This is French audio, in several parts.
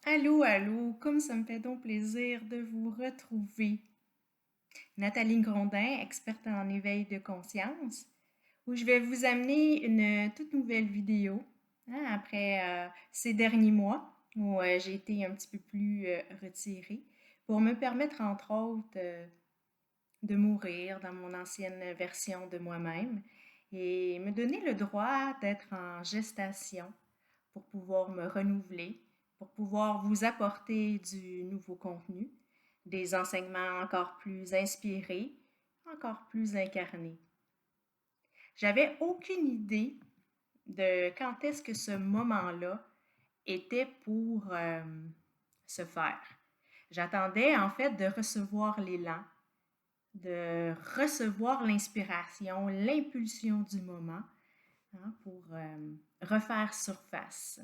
Allô, allô, comme ça me fait donc plaisir de vous retrouver. Nathalie Grondin, experte en éveil de conscience, où je vais vous amener une toute nouvelle vidéo après ces derniers mois où j'ai été un petit peu plus retirée pour me permettre, entre autres, de mourir dans mon ancienne version de moi-même et me donner le droit d'être en gestation pour pouvoir me renouveler, pour pouvoir vous apporter du nouveau contenu, des enseignements encore plus inspirés, encore plus incarnés. J'avais aucune idée de quand est-ce que ce moment-là était pour se faire. J'attendais en fait de recevoir l'élan, de recevoir l'inspiration, l'impulsion du moment pour refaire surface.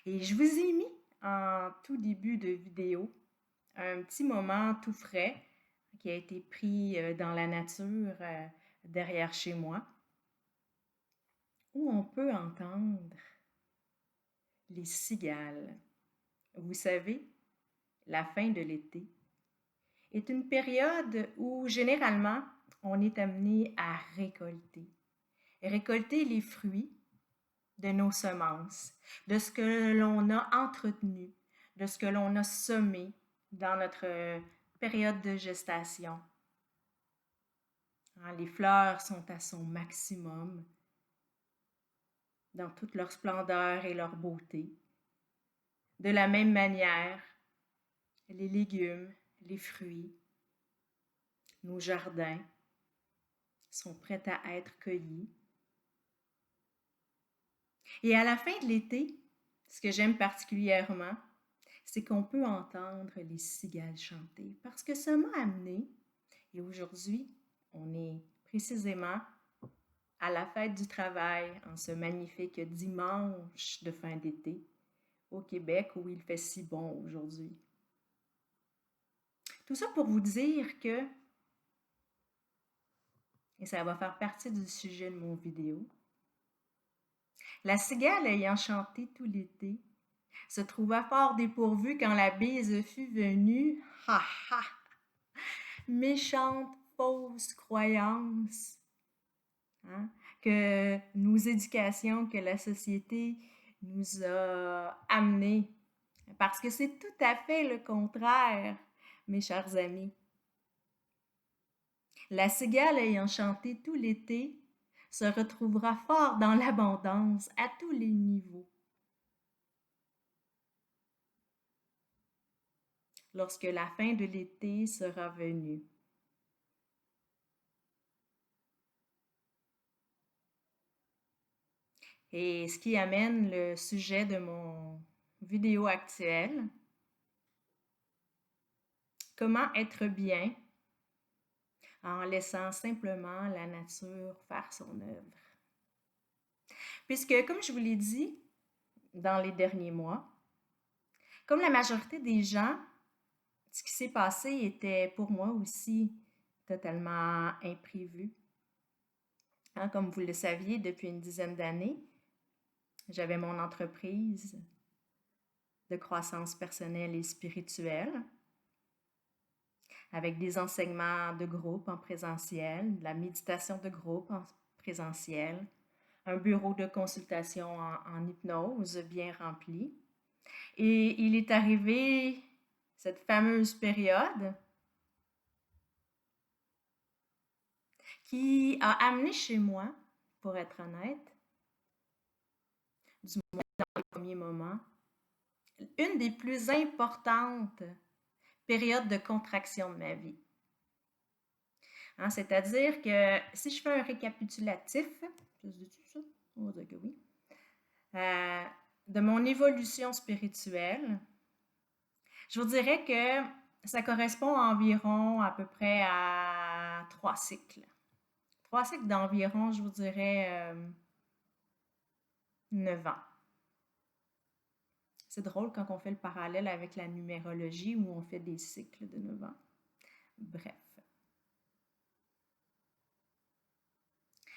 Et je vous ai mis en tout début de vidéo un petit moment tout frais qui a été pris dans la nature derrière chez moi, où on peut entendre les cigales. Vous savez, la fin de l'été est une période où généralement on est amené à récolter les fruits de nos semences, de ce que l'on a entretenu, de ce que l'on a semé dans notre période de gestation. Les fleurs sont à son maximum dans toute leur splendeur et leur beauté. De la même manière, les légumes, les fruits, nos jardins sont prêts à être cueillis. Et à la fin de l'été, ce que j'aime particulièrement, c'est qu'on peut entendre les cigales chanter parce que ça m'a amené, et aujourd'hui, on est précisément à la fête du travail en ce magnifique dimanche de fin d'été au Québec où il fait si bon aujourd'hui. Tout ça pour vous dire que, et ça va faire partie du sujet de mon vidéo, la cigale ayant chanté tout l'été se trouva fort dépourvue quand la bise fut venue. Ha ha! Méchante fausse croyance que nos éducations, que la société nous a amenées. Parce que c'est tout à fait le contraire, mes chers amis. La cigale ayant chanté tout l'été se retrouvera fort dans l'abondance à tous les niveaux. Lorsque la fin de l'été sera venue. Et ce qui amène le sujet de mon vidéo actuelle, comment être bien en laissant simplement la nature faire son œuvre. Puisque, comme je vous l'ai dit dans les derniers mois, comme la majorité des gens, ce qui s'est passé était pour moi aussi totalement imprévu. Comme vous le saviez, depuis une dizaine d'années, j'avais mon entreprise de croissance personnelle et spirituelle avec des enseignements de groupe en présentiel, de la méditation de groupe en présentiel, un bureau de consultation en hypnose bien rempli. Et il est arrivé cette fameuse période qui a amené chez moi, pour être honnête, du moins dans les premiers moments, une des plus importantes périodes de contraction de ma vie. C'est-à-dire que si je fais un récapitulatif, ça se dit ça? On va dire que oui. De mon évolution spirituelle, je vous dirais que ça correspond environ à peu près à 3 cycles. 3 cycles d'environ, je vous dirais, 9 ans. C'est drôle quand on fait le parallèle avec la numérologie où on fait des cycles de 9 ans. Bref.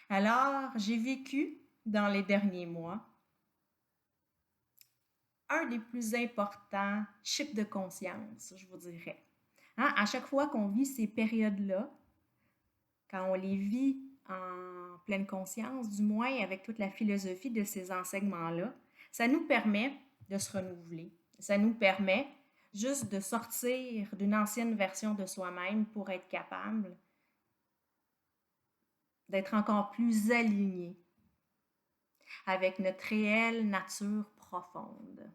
Alors, j'ai vécu dans les derniers mois un des plus importants chips de conscience, je vous dirais. Hein? À chaque fois qu'on vit ces périodes-là, quand on les vit en pleine conscience, du moins avec toute la philosophie de ces enseignements-là, ça nous permet de se renouveler. Ça nous permet juste de sortir d'une ancienne version de soi-même pour être capable d'être encore plus aligné avec notre réelle nature profonde.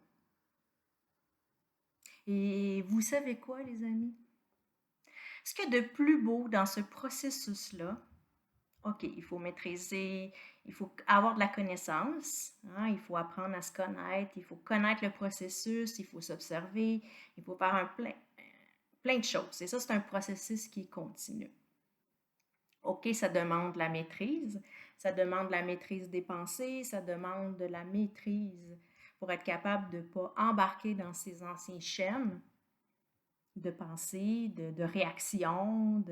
Et vous savez quoi, les amis? Ce qu'il y a de plus beau dans ce processus-là, OK, il faut maîtriser, il faut avoir de la connaissance, hein, il faut apprendre à se connaître, il faut connaître le processus, il faut s'observer, il faut faire plein de choses. Et ça, c'est un processus qui est continu. OK, ça demande la maîtrise, ça demande la maîtrise des pensées, ça demande de la maîtrise pour être capable de ne pas embarquer dans ces anciens schèmes de pensée, de réaction,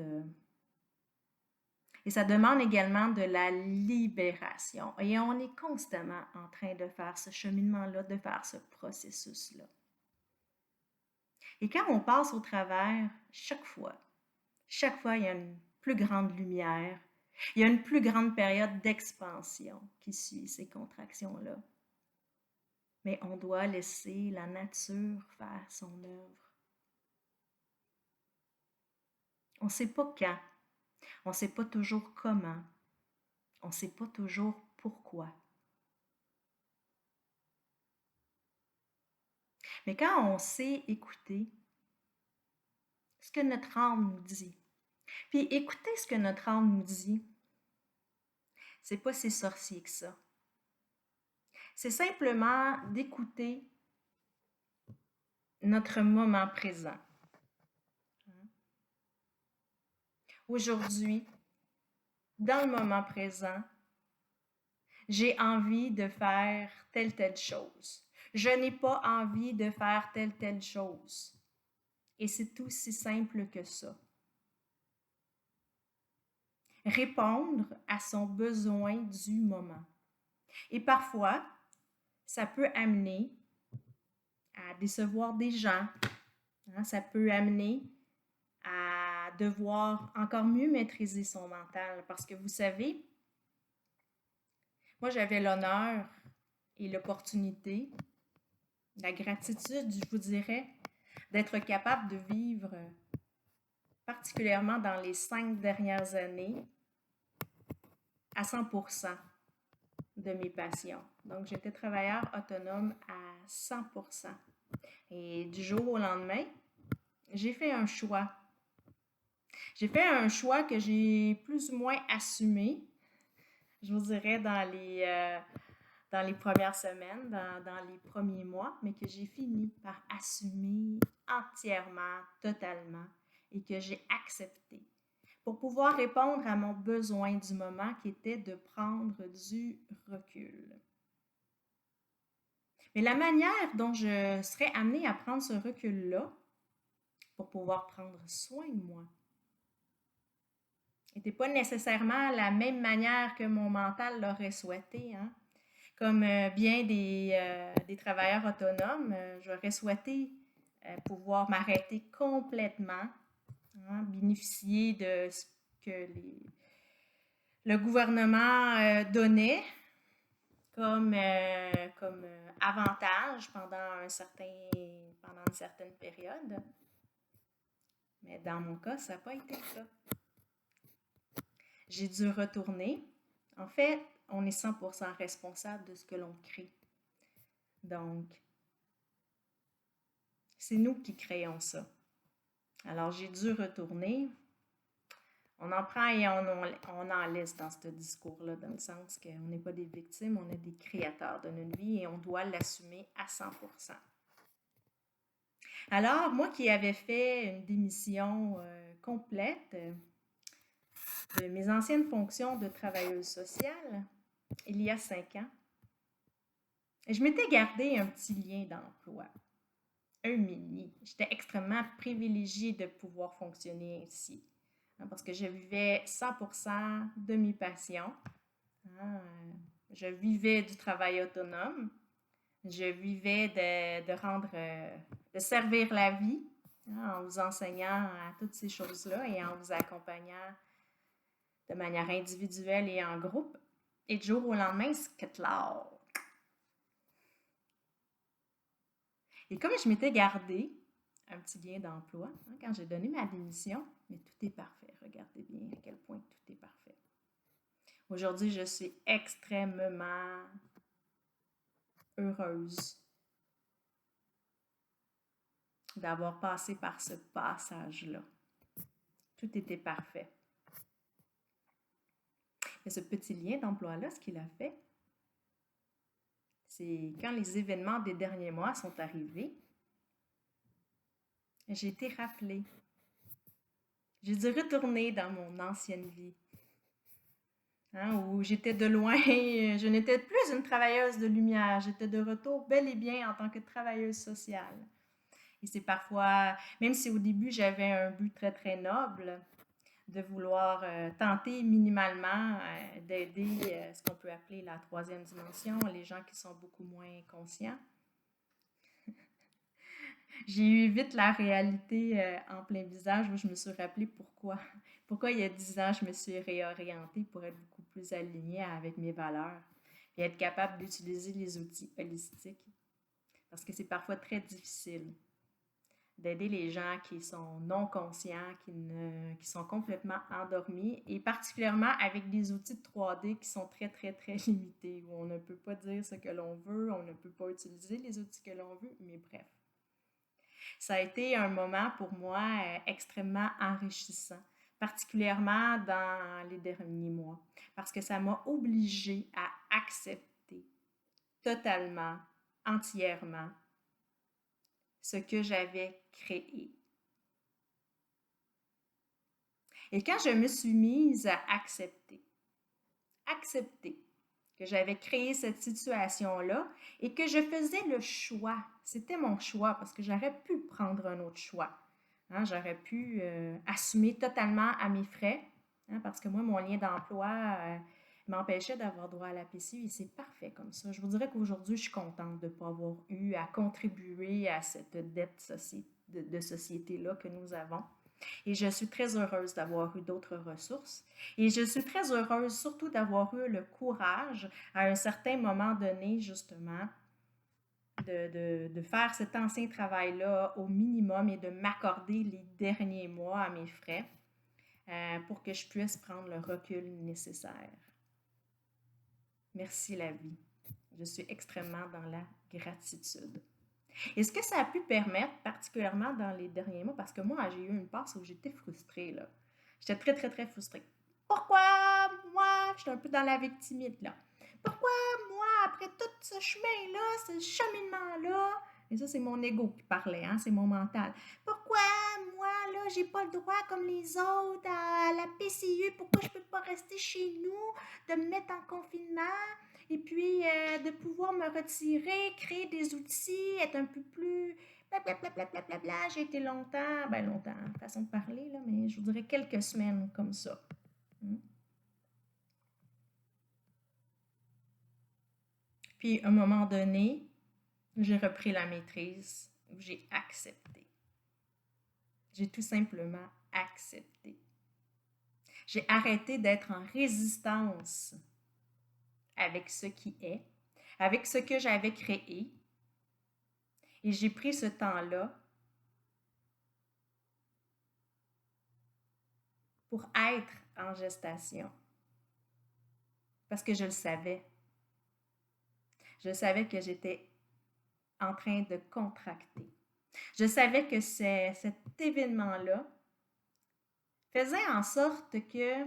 Et ça demande également de la libération. Et on est constamment en train de faire ce cheminement-là, de faire ce processus-là. Et quand on passe au travers, chaque fois, il y a une plus grande lumière, il y a une plus grande période d'expansion qui suit ces contractions-là. Mais on doit laisser la nature faire son œuvre. On ne sait pas quand, on ne sait pas toujours comment, on ne sait pas toujours pourquoi. Mais quand on sait écouter ce que notre âme nous dit, puis écouter ce que notre âme nous dit, c'est pas si sorcier que ça. C'est simplement d'écouter notre moment présent. Aujourd'hui, dans le moment présent, j'ai envie de faire telle chose. Je n'ai pas envie de faire telle chose. Et c'est aussi simple que ça. Répondre à son besoin du moment. Et parfois, ça peut amener à décevoir des gens. Hein? Ça peut amener à devoir encore mieux maîtriser son mental. Parce que vous savez, moi j'avais l'honneur et l'opportunité, la gratitude, je vous dirais, d'être capable de vivre, particulièrement dans les 5 dernières années, à 100% de mes passions. Donc, j'étais travailleur autonome à 100%. Et du jour au lendemain, j'ai fait un choix. J'ai fait un choix que j'ai plus ou moins assumé, je vous dirais, dans les premières semaines, dans les premiers mois, mais que j'ai fini par assumer entièrement, totalement, et que j'ai accepté pour pouvoir répondre à mon besoin du moment qui était de prendre du recul. Mais la manière dont je serais amenée à prendre ce recul-là pour pouvoir prendre soin de moi n'était pas nécessairement la même manière que mon mental l'aurait souhaité. Hein? Comme bien des travailleurs autonomes, j'aurais souhaité pouvoir m'arrêter complètement, hein, bénéficier de ce que le gouvernement donnait comme avantage pendant une certaine période. Mais dans mon cas, ça n'a pas été le cas. J'ai dû retourner. En fait, on est 100% responsable de ce que l'on crée. Donc, c'est nous qui créons ça. Alors, j'ai dû retourner. On en prend et on en laisse dans ce discours-là, dans le sens qu'on n'est pas des victimes, on est des créateurs de notre vie et on doit l'assumer à 100%. Alors, moi qui avais fait une démission complète de mes anciennes fonctions de travailleuse sociale, il y a 5 ans, je m'étais gardé un petit lien d'emploi, un mini. J'étais extrêmement privilégiée de pouvoir fonctionner ainsi, hein, parce que je vivais 100% de mes passions. Hein, je vivais du travail autonome. Je vivais de servir la vie, hein, en vous enseignant à toutes ces choses-là et en vous accompagnant de manière individuelle et en groupe. Et du jour au lendemain, c'est là. Et comme je m'étais gardé un petit lien d'emploi, hein, quand j'ai donné ma démission, mais tout est parfait. Regardez bien à quel point tout est parfait. Aujourd'hui, je suis extrêmement heureuse d'avoir passé par ce passage-là. Tout était parfait. Mais ce petit lien d'emploi-là, ce qu'il a fait, c'est quand les événements des derniers mois sont arrivés, j'ai été rappelée. J'ai dû retourner dans mon ancienne vie, hein, où j'étais de loin, je n'étais plus une travailleuse de lumière, j'étais de retour bel et bien en tant que travailleuse sociale. Et c'est parfois, même si au début j'avais un but très très noble, de vouloir tenter minimalement d'aider ce qu'on peut appeler la troisième dimension, les gens qui sont beaucoup moins conscients. J'ai eu vite la réalité en plein visage où je me suis rappelé pourquoi il y a 10 ans je me suis réorientée pour être beaucoup plus alignée avec mes valeurs et être capable d'utiliser les outils holistiques parce que c'est parfois très difficile d'aider les gens qui sont non conscients, qui sont complètement endormis, et particulièrement avec des outils de 3D qui sont très, très, très limités, où on ne peut pas dire ce que l'on veut, on ne peut pas utiliser les outils que l'on veut, mais bref. Ça a été un moment pour moi extrêmement enrichissant, particulièrement dans les derniers mois, parce que ça m'a obligée à accepter totalement, entièrement, ce que j'avais créé. Et quand je me suis mise à accepter que j'avais créé cette situation-là et que je faisais le choix, c'était mon choix parce que j'aurais pu prendre un autre choix. Hein, j'aurais pu assumer totalement à mes frais, hein, parce que moi, mon lien d'emploi m'empêchait d'avoir droit à la PCU et c'est parfait comme ça. Je vous dirais qu'aujourd'hui, je suis contente de ne pas avoir eu à contribuer à cette dette de société-là que nous avons. Et je suis très heureuse d'avoir eu d'autres ressources. Et je suis très heureuse surtout d'avoir eu le courage, à un certain moment donné, justement, de faire cet ancien travail-là au minimum et de m'accorder les derniers mois à mes frais pour que je puisse prendre le recul nécessaire. Merci la vie. Je suis extrêmement dans la gratitude. Et ce que ça a pu permettre, particulièrement dans les derniers mois, parce que moi, j'ai eu une passe où j'étais frustrée, là. J'étais très, très, très frustrée. Pourquoi moi? J'étais un peu dans la victimite, là. Pourquoi moi, après tout ce chemin-là, ce cheminement-là, et ça, c'est mon ego qui parlait, hein, c'est mon mental. Pourquoi moi, là, j'ai pas le droit comme les autres à la PCU? Pourquoi je peux pas rester chez nous, de me mettre en confinement? Et puis, de pouvoir me retirer, créer des outils, être un peu plus blablabla. J'ai été longtemps, façon de parler, là, mais je vous dirais quelques semaines comme ça. Puis, à un moment donné, j'ai repris la maîtrise, j'ai accepté. J'ai tout simplement accepté. J'ai arrêté d'être en résistance avec ce qui est, avec ce que j'avais créé. Et j'ai pris ce temps-là pour être en gestation. Parce que je le savais. Je savais que j'étais en train de contracter. Je savais que cet événement-là faisait en sorte que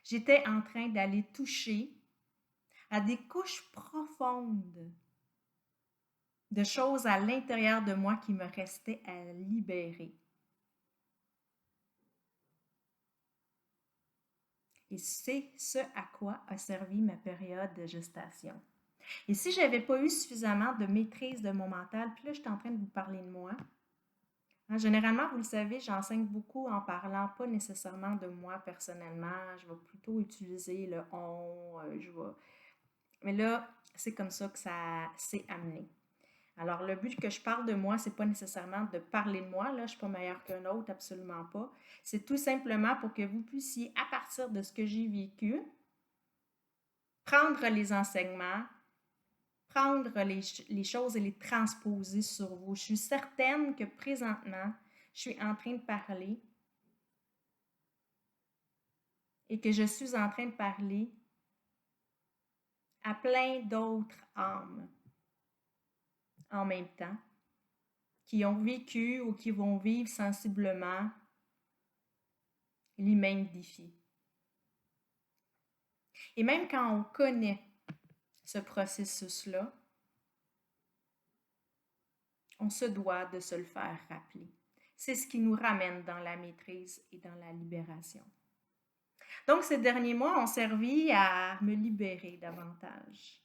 j'étais en train d'aller toucher à des couches profondes de choses à l'intérieur de moi qui me restaient à libérer. Et c'est ce à quoi a servi ma période de gestation. Et si je n'avais pas eu suffisamment de maîtrise de mon mental, puis là, je suis en train de vous parler de moi. Hein, généralement, vous le savez, j'enseigne beaucoup en parlant pas nécessairement de moi personnellement. Je vais plutôt utiliser le on, Mais là, c'est comme ça que ça s'est amené. Alors, le but que je parle de moi, c'est pas nécessairement de parler de moi, là, je suis pas meilleure qu'un autre, absolument pas. C'est tout simplement pour que vous puissiez, à partir de ce que j'ai vécu, prendre les enseignements, prendre les choses et les transposer sur vous. Je suis certaine que présentement, je suis en train de parler et que je suis en train de parler à plein d'autres âmes en même temps, qui ont vécu ou qui vont vivre sensiblement les mêmes défis. Et même quand on connaît ce processus-là, on se doit de se le faire rappeler. C'est ce qui nous ramène dans la maîtrise et dans la libération. Donc, ces derniers mois ont servi à me libérer davantage,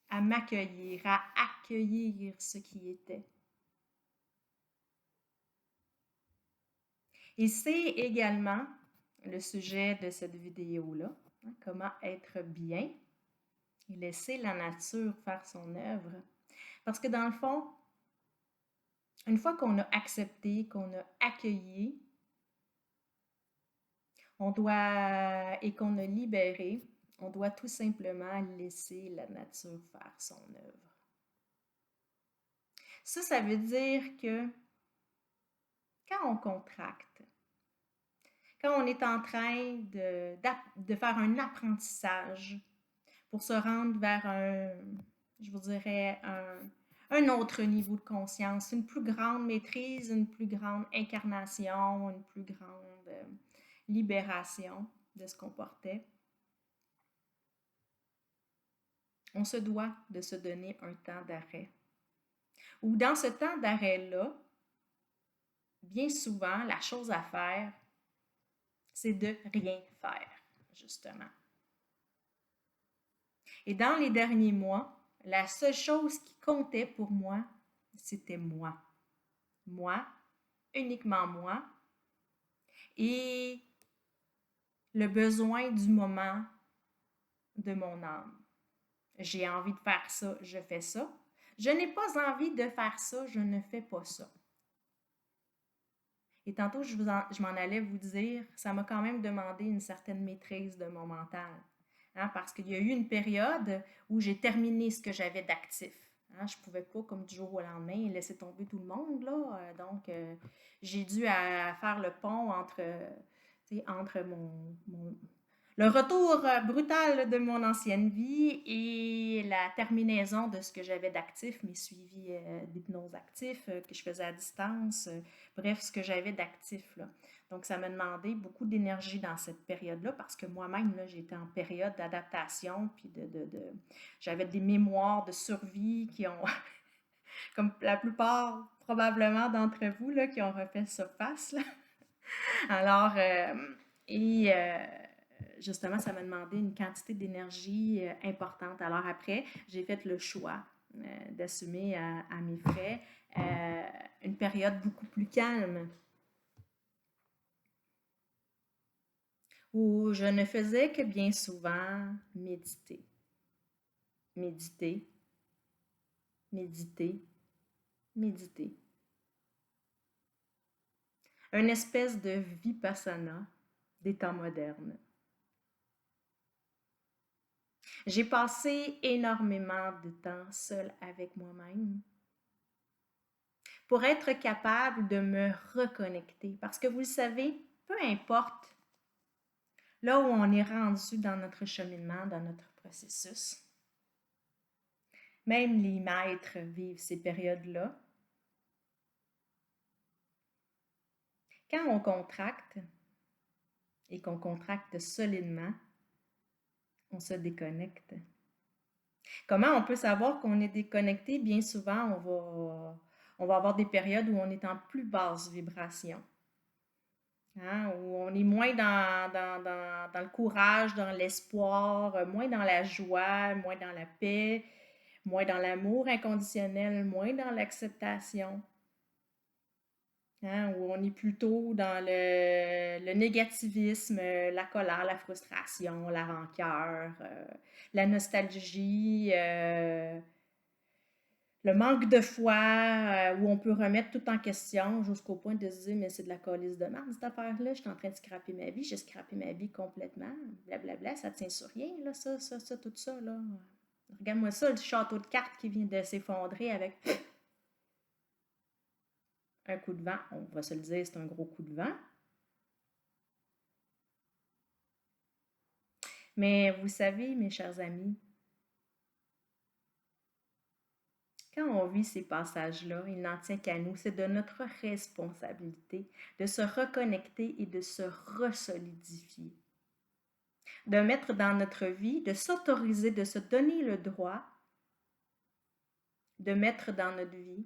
à m'accueillir, à accueillir ce qui était. Et c'est également le sujet de cette vidéo-là, hein, comment être bien et laisser la nature faire son œuvre. Parce que dans le fond, une fois qu'on a accepté, qu'on a accueilli, on doit, et qu'on a libéré, on doit tout simplement laisser la nature faire son œuvre. Ça veut dire que quand on contracte, quand on est en train de faire un apprentissage pour se rendre vers je vous dirais, un autre niveau de conscience, une plus grande maîtrise, une plus grande incarnation, une plus grande libération de ce qu'on portait. On se doit de se donner un temps d'arrêt. Ou dans ce temps d'arrêt-là, bien souvent, la chose à faire, c'est de rien faire, justement. Et dans les derniers mois, la seule chose qui comptait pour moi, c'était moi. Moi, uniquement moi, et le besoin du moment de mon âme. J'ai envie de faire ça, je fais ça. Je n'ai pas envie de faire ça, je ne fais pas ça. Et tantôt, je m'en allais vous dire, ça m'a quand même demandé une certaine maîtrise de mon mental. Hein, parce qu'il y a eu une période où j'ai terminé ce que j'avais d'actif. Hein, je ne pouvais pas, comme du jour au lendemain, laisser tomber tout le monde. Là. Donc, j'ai dû faire le pont entre le retour brutal de mon ancienne vie et la terminaison de ce que j'avais d'actif, mes suivis d'hypnose actifs que je faisais à distance, bref, ce que j'avais d'actif. Là. Donc, ça m'a demandé beaucoup d'énergie dans cette période-là parce que moi-même, là, j'étais en période d'adaptation, puis j'avais des mémoires de survie qui ont, comme la plupart probablement d'entre vous, là, qui ont refait surface. Là. Alors, justement, ça m'a demandé une quantité d'énergie importante. Alors après, j'ai fait le choix d'assumer à mes frais une période beaucoup plus calme où je ne faisais que bien souvent méditer, méditer, méditer, méditer. Une espèce de vipassana des temps modernes. J'ai passé énormément de temps seule avec moi-même pour être capable de me reconnecter. Parce que vous le savez, peu importe là où on est rendu dans notre cheminement, dans notre processus, même les maîtres vivent ces périodes-là. Quand on contracte et qu'on contracte solidement, on se déconnecte. Comment on peut savoir qu'on est déconnecté? Bien souvent, on va avoir des périodes où on est en plus basse vibration. Hein, où on est moins dans le courage, dans l'espoir, moins dans la joie, moins dans la paix, moins dans l'amour inconditionnel, moins dans l'acceptation. hein, où on est plutôt dans le négativisme, la colère, la frustration, la rancœur, la nostalgie, le manque de foi, où on peut remettre tout en question jusqu'au point de se dire, mais c'est de la calice de merde, cette affaire-là, je suis en train de scraper ma vie, j'ai scrappé ma vie complètement, blablabla, ça tient sur rien, là, ça, tout ça, là. Regarde-moi ça, le château de cartes qui vient de s'effondrer avec un coup de vent. On va se le dire, c'est un gros coup de vent. Mais vous savez, mes chers amis, quand on vit ces passages-là, il n'en tient qu'à nous. C'est de notre responsabilité de se reconnecter et de se resolidifier. De mettre dans notre vie, de s'autoriser, de se donner le droit de mettre dans notre vie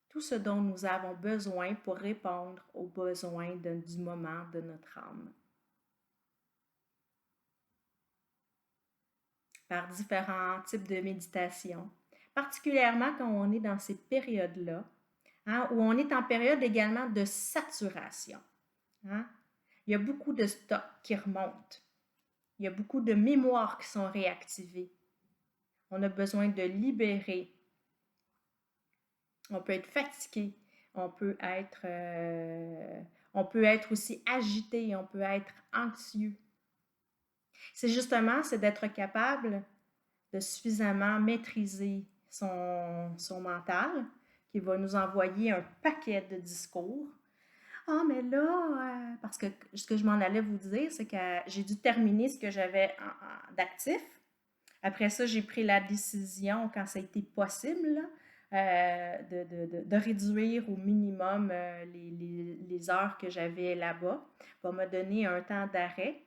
tout ce dont nous avons besoin pour répondre aux besoins du moment de notre âme. Par différents types de méditation, particulièrement quand on est dans ces périodes-là, hein, où on est en période également de saturation. Hein. Il y a beaucoup de stocks qui remontent. Il y a beaucoup de mémoires qui sont réactivées. On a besoin de libérer. On peut être fatigué. On peut être aussi agité. On peut être anxieux. C'est justement, c'est d'être capable de suffisamment maîtriser son mental, qui va nous envoyer un paquet de discours. Ah, mais là, parce que ce que je m'en allais vous dire, c'est que j'ai dû terminer ce que j'avais d'actif. Après ça, j'ai pris la décision, quand ça a été possible, là, de réduire au minimum les heures que j'avais là-bas pour me donner un temps d'arrêt.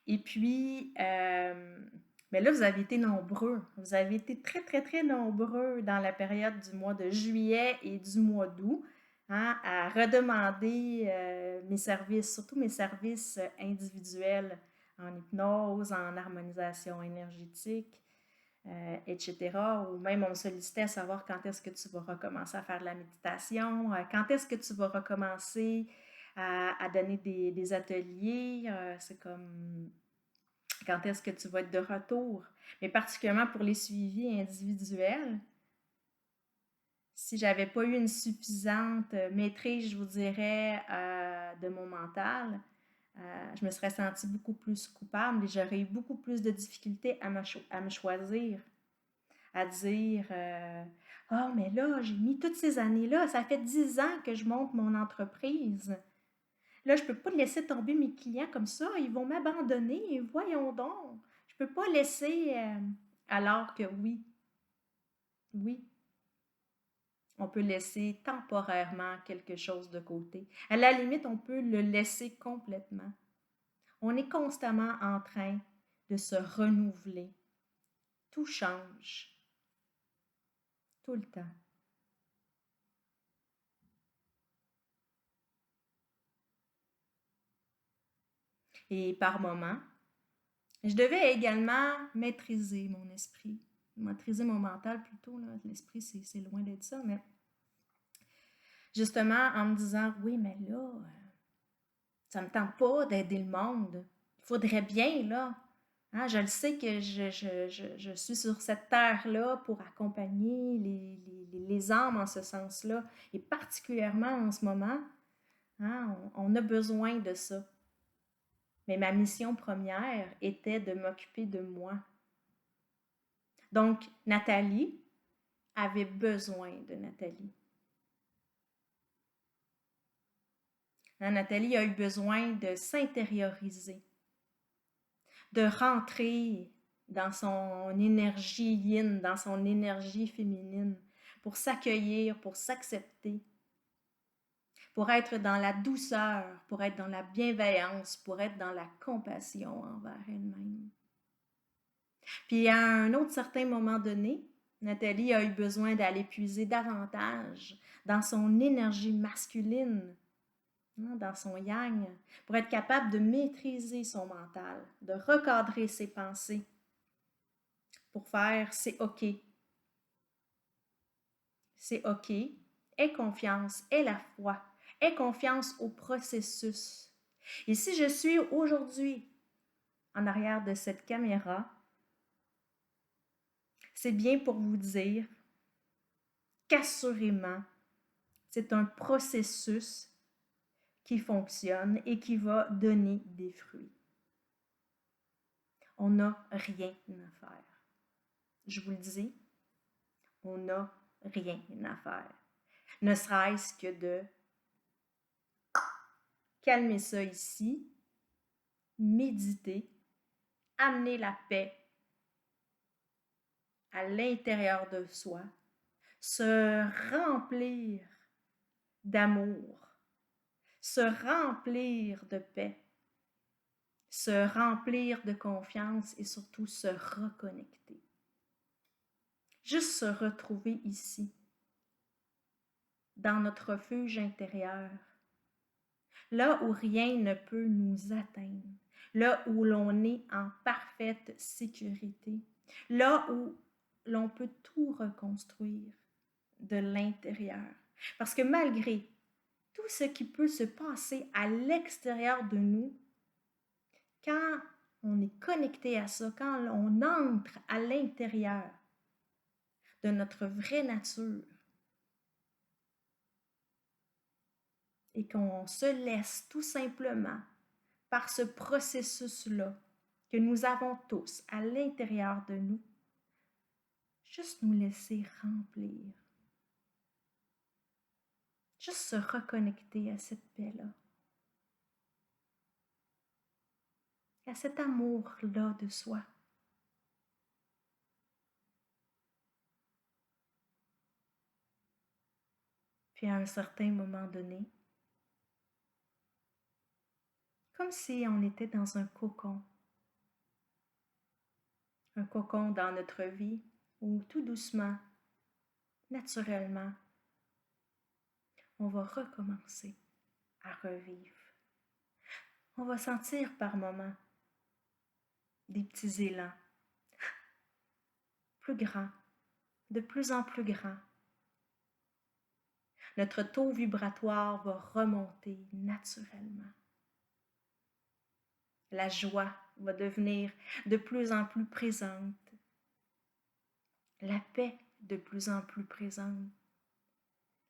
Et puis, mais là, vous avez été nombreux. Vous avez été très, très, très nombreux dans la période du mois de juillet et du mois d'août, hein, à redemander mes services, surtout mes services individuels en hypnose, en harmonisation énergétique, etc. Ou même on me sollicitait à savoir quand est-ce que tu vas recommencer à faire de la méditation, quand est-ce que tu vas recommencer à donner des ateliers. C'est comme quand est-ce que tu vas être de retour. Mais particulièrement pour les suivis individuels, si j'avais pas eu une suffisante maîtrise, je vous dirais, de mon mental, je me serais sentie beaucoup plus coupable et j'aurais eu beaucoup plus de difficultés à me choisir, à dire ah, mais là, j'ai mis toutes ces années-là, ça fait 10 ans que je monte mon entreprise. Là, je ne peux pas laisser tomber mes clients comme ça, ils vont m'abandonner, voyons donc. Je ne peux pas laisser, alors que oui, oui, on peut laisser temporairement quelque chose de côté. À la limite, on peut le laisser complètement. On est constamment en train de se renouveler. Tout change, tout le temps. Et par moments, je devais également maîtriser mon esprit, maîtriser mon mental plutôt. L'esprit, c'est loin d'être ça, mais justement en me disant, oui, mais là, ça ne me tente pas d'aider le monde. Il faudrait bien, là. Hein, je le sais que je suis sur cette terre-là pour accompagner les âmes en ce sens-là. Et particulièrement en ce moment, hein, on a besoin de ça. Mais ma mission première était de m'occuper de moi. Donc, Nathalie avait besoin de Nathalie. Hein, Nathalie a eu besoin de s'intérioriser, de rentrer dans son énergie yin, dans son énergie féminine, pour s'accueillir, pour s'accepter, pour être dans la douceur, pour être dans la bienveillance, pour être dans la compassion envers elle-même. Puis à un autre certain moment donné, Nathalie a eu besoin d'aller puiser davantage dans son énergie masculine, hein, dans son yang, pour être capable de maîtriser son mental, de recadrer ses pensées, pour faire c'est OK. c'est OK. Aie confiance, aie la foi, aie confiance au processus. Et si je suis aujourd'hui en arrière de cette caméra, c'est bien pour vous dire qu'assurément, c'est un processus qui fonctionne et qui va donner des fruits. On n'a rien à faire. Je vous le dis, on n'a rien à faire. Ne serait-ce que de calmer ça ici, méditer, amener la paix à l'intérieur de soi, se remplir d'amour, se remplir de paix, se remplir de confiance et surtout se reconnecter. Juste se retrouver ici, dans notre refuge intérieur, là où rien ne peut nous atteindre, là où l'on est en parfaite sécurité, là où l'on peut tout reconstruire de l'intérieur. Parce que malgré tout ce qui peut se passer à l'extérieur de nous, quand on est connecté à ça, quand on entre à l'intérieur de notre vraie nature et qu'on se laisse tout simplement par ce processus-là que nous avons tous à l'intérieur de nous, juste nous laisser remplir, juste se reconnecter à cette paix-là, à cet amour-là de soi. Puis à un certain moment donné, comme si on était dans un cocon dans notre vie où tout doucement, naturellement, on va recommencer à revivre. On va sentir par moments des petits élans plus grands, de plus en plus grands. Notre taux vibratoire va remonter naturellement. La joie va devenir de plus en plus présente. La paix de plus en plus présente.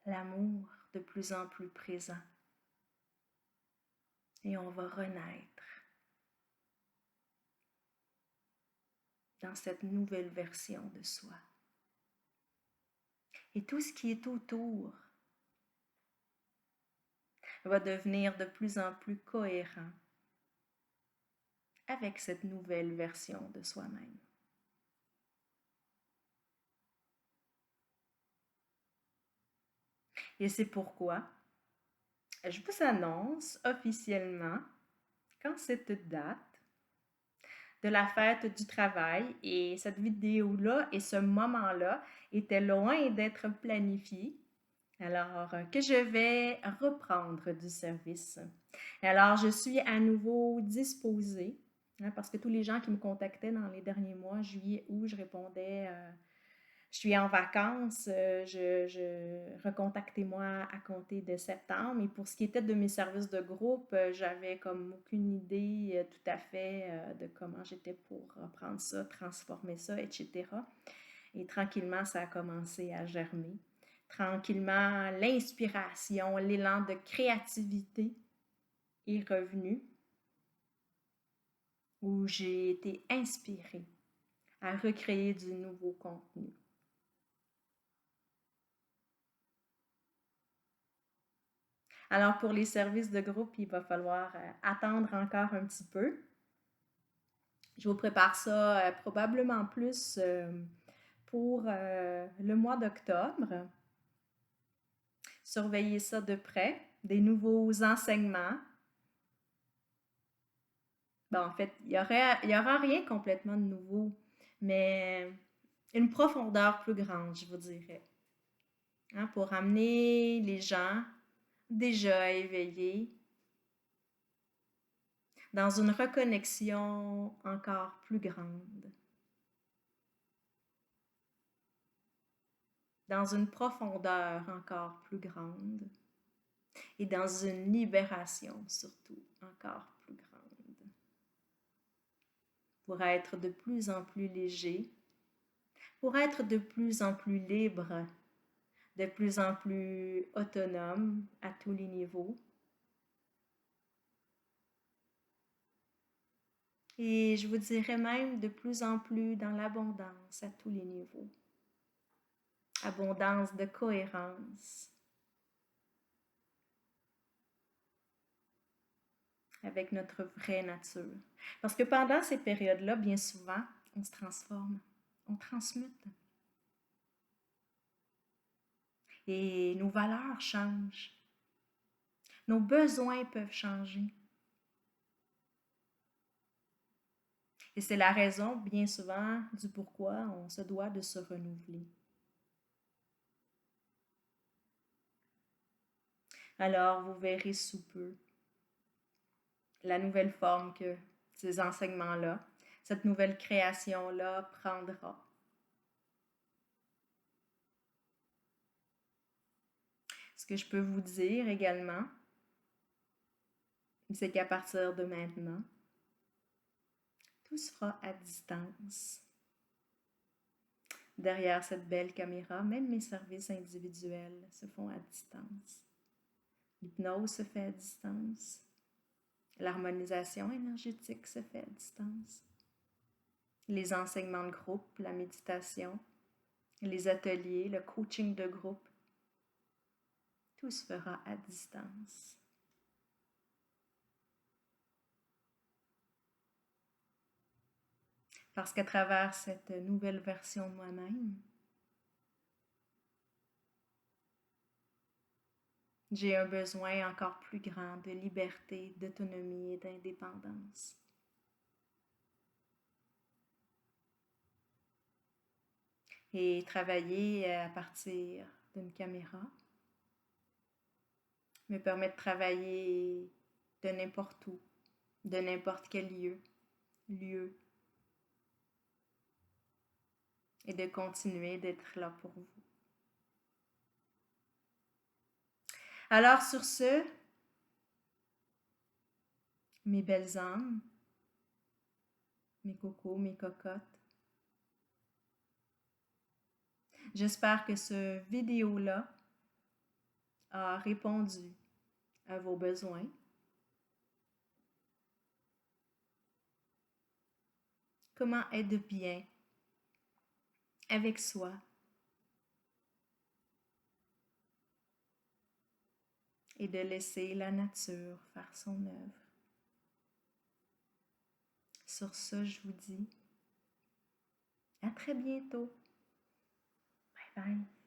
L'amour de plus en plus présent. Et on va renaître dans cette nouvelle version de soi. Et tout ce qui est autour va devenir de plus en plus cohérent avec cette nouvelle version de soi-même. Et c'est pourquoi je vous annonce officiellement qu'en cette date de la fête du travail, et cette vidéo-là et ce moment-là étaient loin d'être planifiés, alors que je vais reprendre du service. Alors, je suis à nouveau disposée, parce que tous les gens qui me contactaient dans les derniers mois, juillet, août, je répondais je suis en vacances, recontactez-moi à compter de septembre. Et pour ce qui était de mes services de groupe, j'avais comme aucune idée tout à fait de comment j'étais pour reprendre ça, transformer ça, etc. Et tranquillement, ça a commencé à germer. Tranquillement, l'inspiration, l'élan de créativité est revenu, où j'ai été inspirée à recréer du nouveau contenu. Alors, pour les services de groupe, il va falloir attendre encore un petit peu. Je vous prépare ça probablement plus pour le mois d'octobre. Surveillez ça de près, des nouveaux enseignements. Bon, en fait, il y aura rien complètement de nouveau, mais une profondeur plus grande, je vous dirais, pour amener les gens déjà éveillés dans une reconnexion encore plus grande, dans une profondeur encore plus grande et dans une libération surtout encore plus grande, pour être de plus en plus léger, pour être de plus en plus libre, de plus en plus autonome à tous les niveaux. Et je vous dirais même de plus en plus dans l'abondance à tous les niveaux. Abondance de cohérence avec notre vraie nature. Parce que pendant ces périodes-là, bien souvent, on se transforme, on transmute. Et nos valeurs changent. Nos besoins peuvent changer. Et c'est la raison, bien souvent, du pourquoi on se doit de se renouveler. Alors, vous verrez sous peu la nouvelle forme que ces enseignements-là, cette nouvelle création-là prendra. Ce que je peux vous dire également, c'est qu'à partir de maintenant, tout se fera à distance. Derrière cette belle caméra, même mes services individuels se font à distance. L'hypnose se fait à distance. L'harmonisation énergétique se fait à distance. Les enseignements de groupe, la méditation, les ateliers, le coaching de groupe, tout se fera à distance. Parce qu'à travers cette nouvelle version de moi-même, j'ai un besoin encore plus grand de liberté, d'autonomie et d'indépendance. Et travailler à partir d'une caméra me permet de travailler de n'importe où, de n'importe quel lieu, et de continuer d'être là pour vous. Alors sur ce, mes belles âmes, mes cocos, mes cocottes, j'espère que ce vidéo-là a répondu à vos besoins. Comment être bien avec soi et de laisser la nature faire son œuvre. Sur ce, je vous dis à très bientôt. Bye bye.